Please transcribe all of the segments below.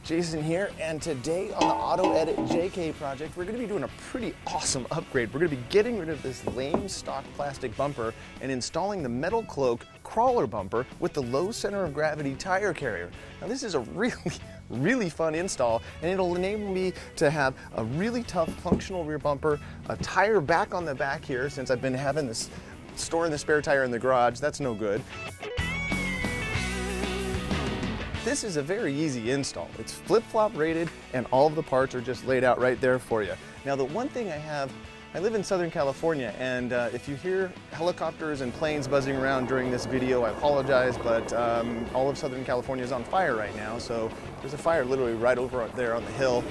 Jason here, and today on the AutoEdit JK project, we're going to be doing a pretty awesome upgrade. We're going to be getting rid of this lame stock plastic bumper and installing the MetalCloak crawler bumper with the low center of gravity tire carrier. Now this is a really fun install, and it'll enable me to have a really tough functional rear bumper, a tire back on the back here since I've been having this storing the spare tire in the garage. That's no good. This is a very easy install. It's flip-flop rated and all of the parts are just laid out right there for you. Now the one thing I live in Southern California, and if you hear helicopters and planes buzzing around during this video, I apologize, but all of Southern California is on fire right now, so there's a fire literally right over there on the hill.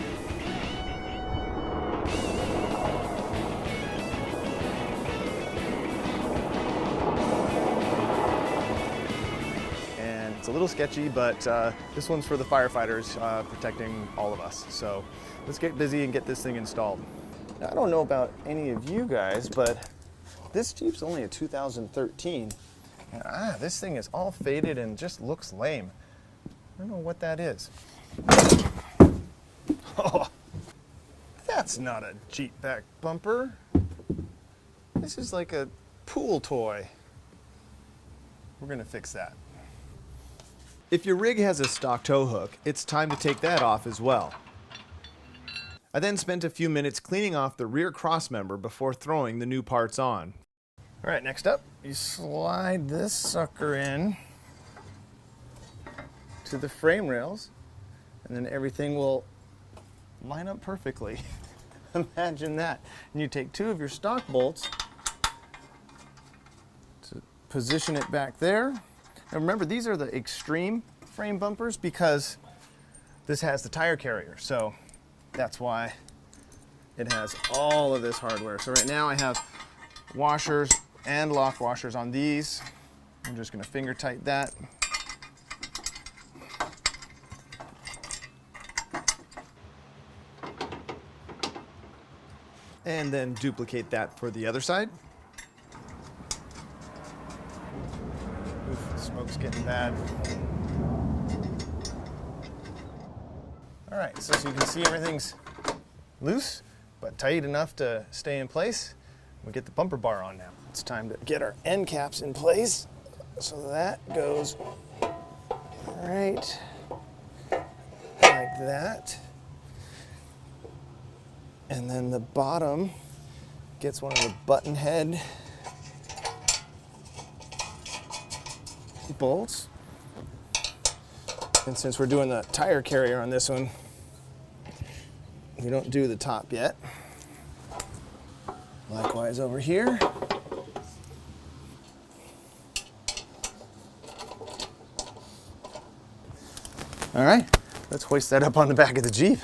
It's a little sketchy, but this one's for the firefighters protecting all of us. So let's get busy and get this thing installed. Now, I don't know about any of you guys, but this Jeep's only a 2013. And this thing is all faded and just looks lame. I don't know what that is. Oh, that's not a Jeep back bumper. This is like a pool toy. We're gonna fix that. If your rig has a stock tow hook, it's time to take that off as well. I then spent a few minutes cleaning off the rear crossmember before throwing the new parts on. All right, next up, you slide this sucker in to the frame rails, and then everything will line up perfectly. Imagine that. And you take two of your stock bolts to position it back there. Now remember, these are the extreme frame bumpers because this has the tire carrier, so that's why it has all of this hardware. So right now I have washers and lock washers on these. I'm just going to finger tight that. And then duplicate that for the other side. Oof, the smoke's getting bad. All right, so as you can see, everything's loose, but tight enough to stay in place. We'll get the bumper bar on now. It's time to get our end caps in place. So that goes right like that. And then the bottom gets one of the button head bolts. And since we're doing the tire carrier on this one, we don't do the top yet. Likewise over here. All right, let's hoist that up on the back of the Jeep.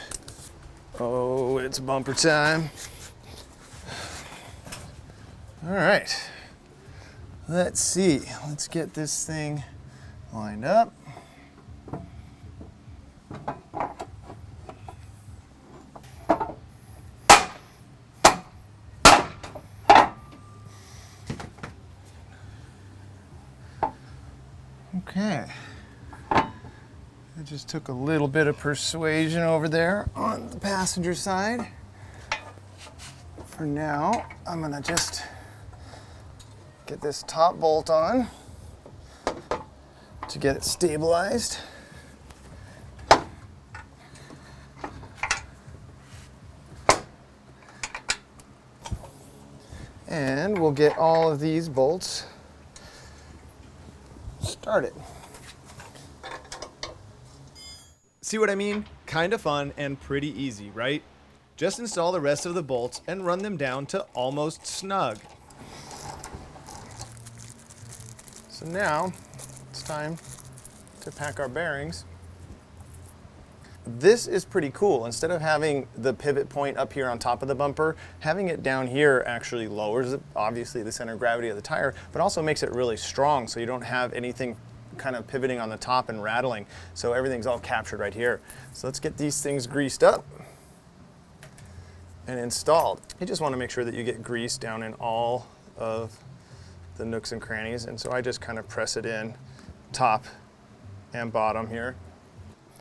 Oh, it's bumper time. All right, let's see. Let's get this thing lined up. Okay, it just took a little bit of persuasion over there on the passenger side. For now, I'm gonna just get this top bolt on to get it stabilized. And we'll get all of these bolts started. See what I mean? Kind of fun and pretty easy, right? Just install the rest of the bolts and run them down to almost snug. So now it's time to pack our bearings. This is pretty cool. Instead of having the pivot point up here on top of the bumper, having it down here actually lowers, obviously, the center of gravity of the tire, but also makes it really strong so you don't have anything kind of pivoting on the top and rattling. So everything's all captured right here. So let's get these things greased up and installed. You just want to make sure that you get grease down in all of the nooks and crannies, and so I just kind of press it in top and bottom here.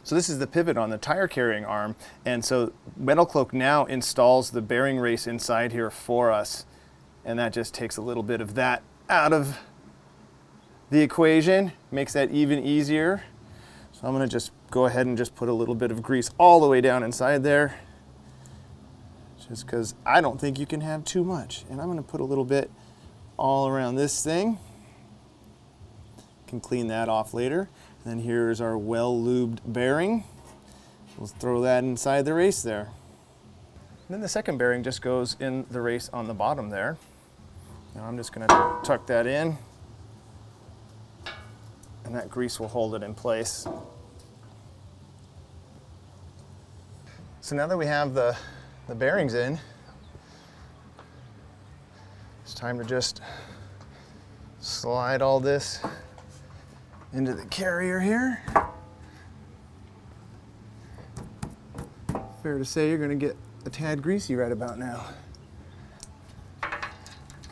So this is the pivot on the tire carrying arm, and so MetalCloak now installs the bearing race inside here for us, and that just takes a little bit of that out of the equation, makes that even easier. So I'm going to just go ahead and just put a little bit of grease all the way down inside there, just because I don't think you can have too much. And I'm going to put a little bit all around this thing. Can clean that off later. And then here's our well-lubed bearing. We'll throw that inside the race there. And then the second bearing just goes in the race on the bottom there. Now I'm just going to tuck that in, and that grease will hold it in place. So now that we have the bearings in, it's time to just slide all this into the carrier here. Fair to say you're going to get a tad greasy right about now.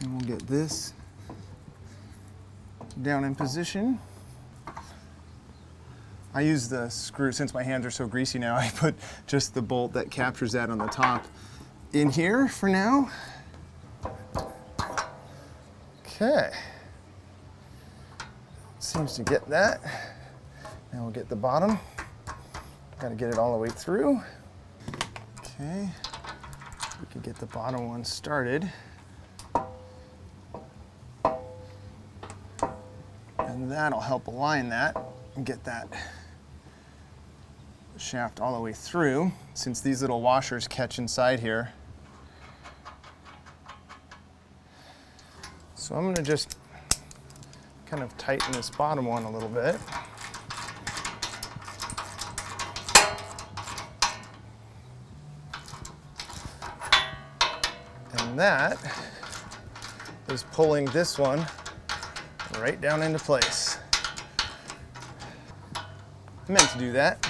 And we'll get this down in position. I use the screw, since my hands are so greasy now, I put just the bolt that captures that on the top in here for now. Okay. Seems to get that. Now we'll get the bottom. Got to get it all the way through. Okay. We can get the bottom one started. And that'll help align that and get that shaft all the way through, since these little washers catch inside here. So I'm going to just kind of tighten this bottom one a little bit. And that is pulling this one right down into place. I meant to do that.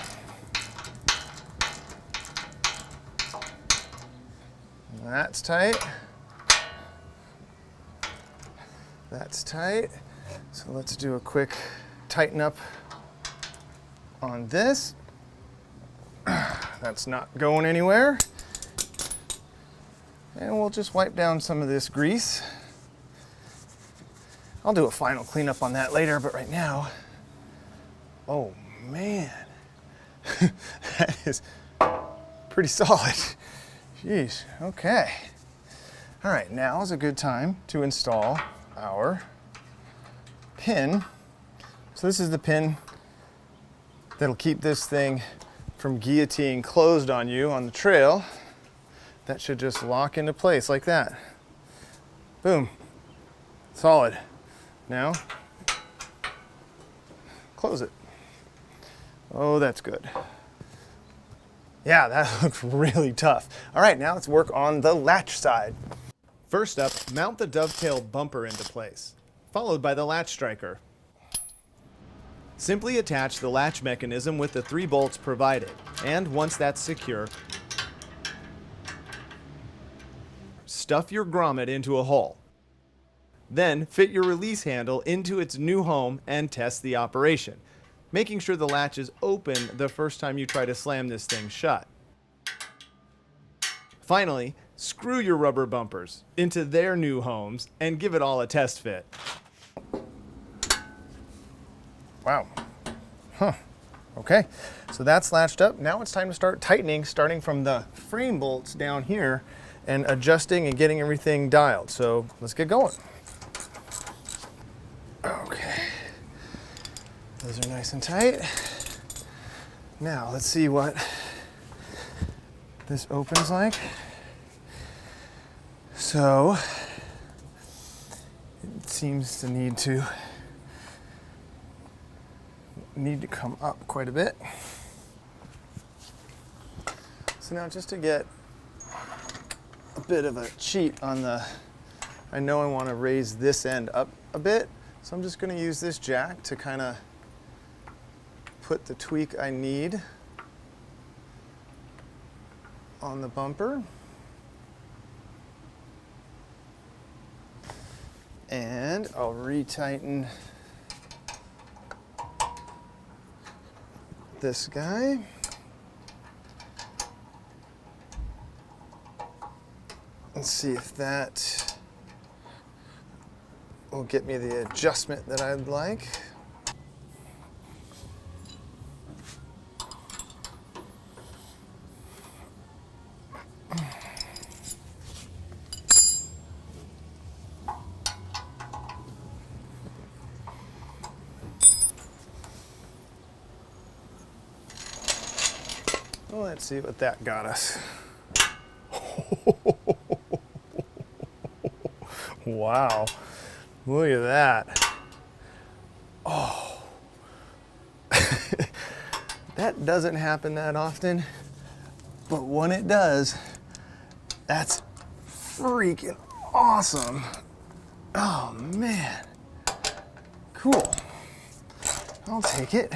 That's tight. That's tight. So let's do a quick tighten up on this. That's not going anywhere. And we'll just wipe down some of this grease. I'll do a final cleanup on that later, but right now, oh man, that is pretty solid. Jeez, okay. All right, now is a good time to install our pin. So this is the pin that'll keep this thing from guillotining closed on you on the trail. That should just lock into place like that. Boom, solid. Now, close it. Oh, that's good. Yeah, that looks really tough. All right, now let's work on the latch side. First up, mount the dovetail bumper into place, followed by the latch striker. Simply attach the latch mechanism with the 3 bolts provided, and once that's secure, stuff your grommet into a hole. Then fit your release handle into its new home and test the operation, making sure the latch is open the first time you try to slam this thing shut. Finally, screw your rubber bumpers into their new homes and give it all a test fit. Wow. Huh. Okay, so that's latched up. Now it's time to start tightening, starting from the frame bolts down here and adjusting and getting everything dialed. So let's get going. Okay. Those are nice and tight. Now let's see what this opens like. So it seems to need to come up quite a bit. So now just to get a bit of a cheat on I know I want to raise this end up a bit, so I'm just going to use this jack to kind of put the tweak I need on the bumper. And I'll retighten this guy. Let's see if that will get me the adjustment that I'd like. Well, let's see what that got us. Wow, look at that. Oh, that doesn't happen that often, but when it does, that's freaking awesome. Oh man, cool. I'll take it.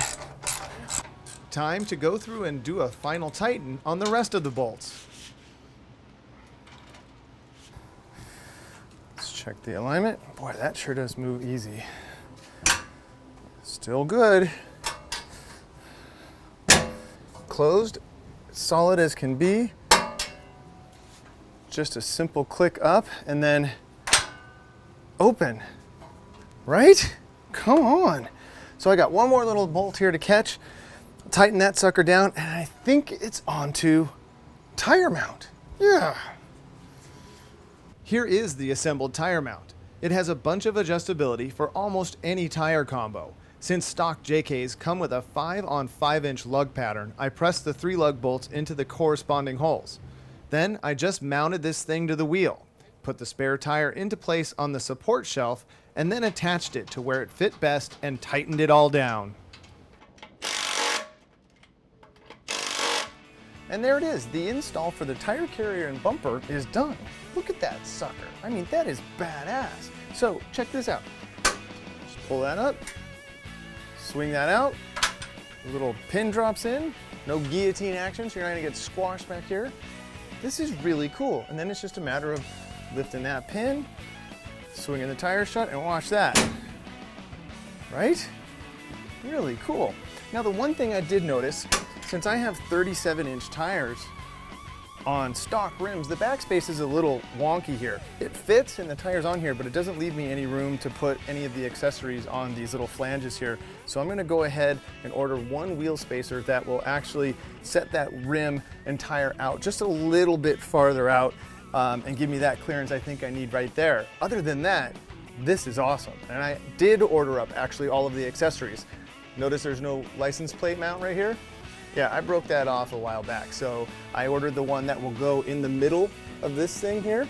Time to go through and do a final tighten on the rest of the bolts. Let's check the alignment. Boy, that sure does move easy. Still good. Closed, solid as can be. Just a simple click up and then open, right? Come on. So I got one more little bolt here to catch. Tighten that sucker down, and I think it's onto tire mount. Yeah. Here is the assembled tire mount. It has a bunch of adjustability for almost any tire combo. Since stock JKs come with a 5 on 5 inch lug pattern, I pressed the 3 lug bolts into the corresponding holes. Then I just mounted this thing to the wheel, put the spare tire into place on the support shelf, and then attached it to where it fit best and tightened it all down. And there it is, the install for the tire carrier and bumper is done. Look at that sucker. I mean, that is badass. So check this out. Just pull that up, swing that out, a little pin drops in, no guillotine action, so you're not gonna get squashed back here. This is really cool. And then it's just a matter of lifting that pin, swinging the tire shut, and watch that. Right? Really cool. Now the one thing I did notice, since I have 37-inch tires on stock rims, the backspace is a little wonky here. It fits and the tire's on here, but it doesn't leave me any room to put any of the accessories on these little flanges here. So I'm gonna go ahead and order one wheel spacer that will actually set that rim and tire out just a little bit farther out and give me that clearance I think I need right there. Other than that, this is awesome. And I did order up actually all of the accessories. Notice there's no license plate mount right here. Yeah, I broke that off a while back. So I ordered the one that will go in the middle of this thing here,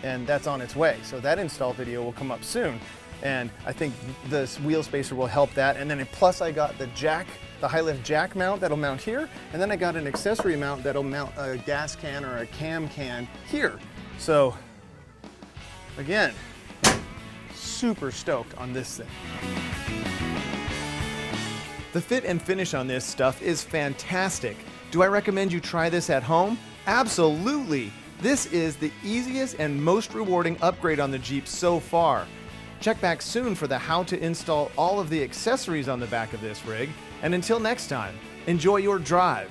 and that's on its way. So that install video will come up soon. And I think this wheel spacer will help that. And then plus I got the jack, the high lift jack mount that'll mount here. And then I got an accessory mount that'll mount a gas can or a cam can here. So again, super stoked on this thing. The fit and finish on this stuff is fantastic. Do I recommend you try this at home? Absolutely! This is the easiest and most rewarding upgrade on the Jeep so far. Check back soon for the how to install all of the accessories on the back of this rig, and until next time, enjoy your drive.